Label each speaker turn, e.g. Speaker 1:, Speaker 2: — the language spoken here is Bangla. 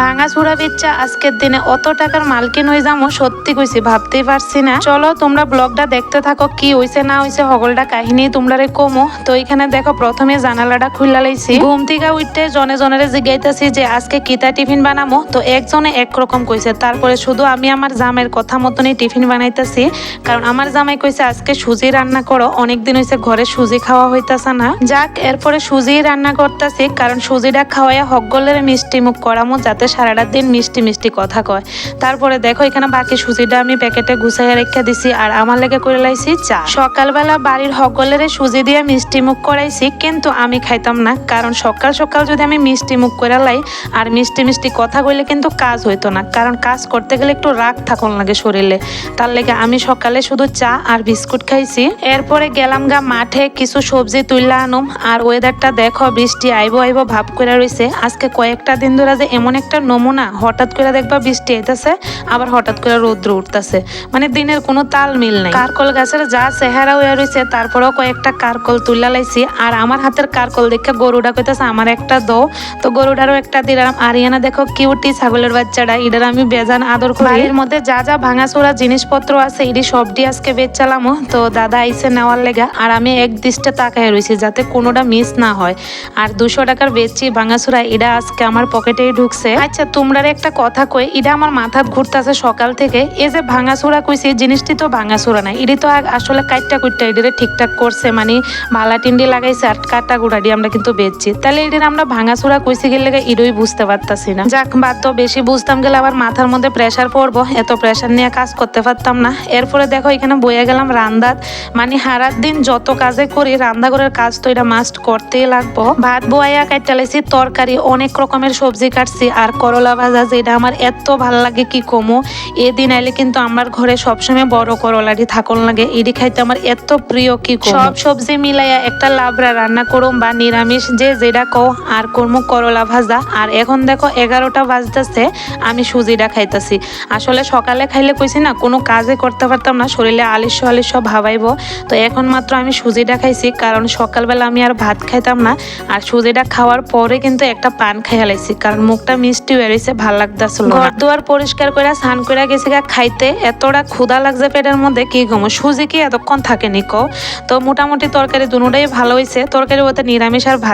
Speaker 1: ভাঙা চূড়া বেচা আজকের দিনে অত টাকার মালকিন হয়ে যাবো সত্যি কইছি ভাবতেই পারছি না। চলো তোমরা ব্লগটা দেখতে থাকো, কি হইছে না হইছে হগলটা কাহিনী তোমরা কমো। তো এখানে দেখো প্রথমে জানালাটা খুললা লাইছি, ঘুম থেকে উঠতে জনে জনের জিগাইতেছি যে আজকে কিতা টিফিন বানাবো। তো একজনে একরকম কইছে, তারপরে শুধু আমি আমার জামাইয়ের কথা মতনই টিফিন বানাইতেছি, কারণ আমার জামাই কইছে আজকে সুজি রান্না করো, অনেকদিন হয়েছে ঘরে সুজি খাওয়া হইতাছে না। যাক এরপরে সুজি রান্না করতেছি, কারণ সুজিটা খাওয়াইয়া হগলের মিষ্টি মুখ করামো যাতে সারাটা দিন মিষ্টি মিষ্টি কথা কয়। তারপরে দেখো এখানে বাকি সুজিটা আমি প্যাকেটে গুছাইয়া রেখে দিছি, আর আমার লেগে করে লাইছি চা। সকালবেলা বাড়ির হগলের সুজি দিয়ে মিষ্টি মুখ করাইছি, কিন্তু আমি খাইতাম না, কারণ সকাল সকাল যদি আমি মিষ্টি মুখ করে লাই আর মিষ্টি মিষ্টি কথা কইলে কিন্তু কাজ হইতো না, কারণ কাজ করতে গেলে একটু রাগ থাকুন লাগে শরীরে। তার লেগে আমি সকালে শুধু চা আর বিস্কুট খাইছি। এরপরে গেলাম গা মাঠে কিছু সবজি তুললা আনুম। আর ওয়েদারটা দেখো বৃষ্টি আইবো আইবো ভাব করে রয়েছে। আজকে কয়েকটা দিন ধরে যে এমন একটা নমুনা, হঠাৎ করে দেখবা বৃষ্টি আইতাছে আবার হঠাৎ করে রৌদ্র উঠতেছে, মানে দিনের কোনো তাল মিল নাই। কারকল গাছের যা চেহারা হয়ে রয়েছে, তারপরেও কয়েকটা কারকল তুললা লাইছি। আর আমার হাতের কারকল দেখে গরুটা কইতাছে আমার একটা দো, তো গরুটারও একটা দিলাম। আরিয়ানা দেখো কিউটি ছাগলের বাচ্চাটা, এটার আমি বেজান আদর করি। এর মধ্যে যা যা ভাঙাচোরা জিনিসপত্র আছে এটি সবটি আজকে বেচালাম। তো দাদা আইসে নেওয়ার লেগা, আর আমি এক দৃষ্টে তাকায় রয়েছি যাতে কোনোটা মিস না হয়। আর 200 টাকার বেচছি ভাঙাচোরা, এটা আজকে আমার পকেটেই ঢুকছে। আচ্ছা তোমরা একটা কথা কই, এটা আমার মাথাত ঘুরতেছে সকাল থেকে। এই যে ভাঙাচোরা কইছি, জিনিসটি তো ভাঙাচোরা নাই, এটি তো আসলে কাইটটা কুইটটা এটারে ঠিকঠাক করছে, মানে মালা টিন্ডি লাগাইছে আর কাটা গুড়া দিয়ে আমরা কিন্তু বেচছি। তাহলে এটার আমরা ভাঙাচোরা কইছি গেলে এটাই বুঝতে পারতাছি না। যাক বাদ তো, বেশি বুঝতাম গেলে আবার মাথার মধ্যে প্রেশার পড়বো, এত প্রেশার নিয়ে কাজ করতে পারতাম না। এরপরে দেখো এখানে বইয়া গেলাম রান্দাত, মানে হারাত দিন যত কাজে করি রান্নাঘরের কাজ তো এটা মাস্ট করতেই লাগবো। ভাত বয়াইয়া কাটতে লাইছি, তরকারি অনেক রকমের সবজি কাটছি, আর করলা ভাজা যেটা আমার এত ভাল লাগে কি কমো। এদিন আইলে কিন্তু আমার ঘরে সবসময় বড় করলাটি থাকুন লাগে, এটি খাইতে আমার এত প্রিয় কি কমো। সব সবজি মিলাইয়া একটা লাবড়া রান্না করুম, বা নিরামিষ যে যেটা কও, আর করমু করলা ভাজা। আর এখন দেখো 11টা বাজতেছে, আমি সুজিটা খাইতেছি। আসলে সকালে খাইলে কইছি না কোনো কাজে করতে পারতাম না, শরীরে আলিস্য আলিস্য ভাবাইবো। তো এখন মাত্র আমি সুজিটা খাইছি, কারণ সকালবেলা আমি আর ভাত খাইতাম না। আর সুজিটা খাওয়ার পরে কিন্তু একটা পান খাইয়া লাইছি, কারণ মুখটা মিষ্টি বেরিয়েছে, ভাল লাগতেছিল। ঘর দুয়ার পরিষ্কার করে স্নান করে গেছি খাইতে, এতটা ক্ষুধা লাগছে পেটের মধ্যে কি ঘুমো। সুজি কি এতক্ষণ থাকেনি কও। তো মোটামুটি তরকারি দুটোটাই ভালো হয়েছে, তরকারি বলতে নিরামিষ আর ভাত।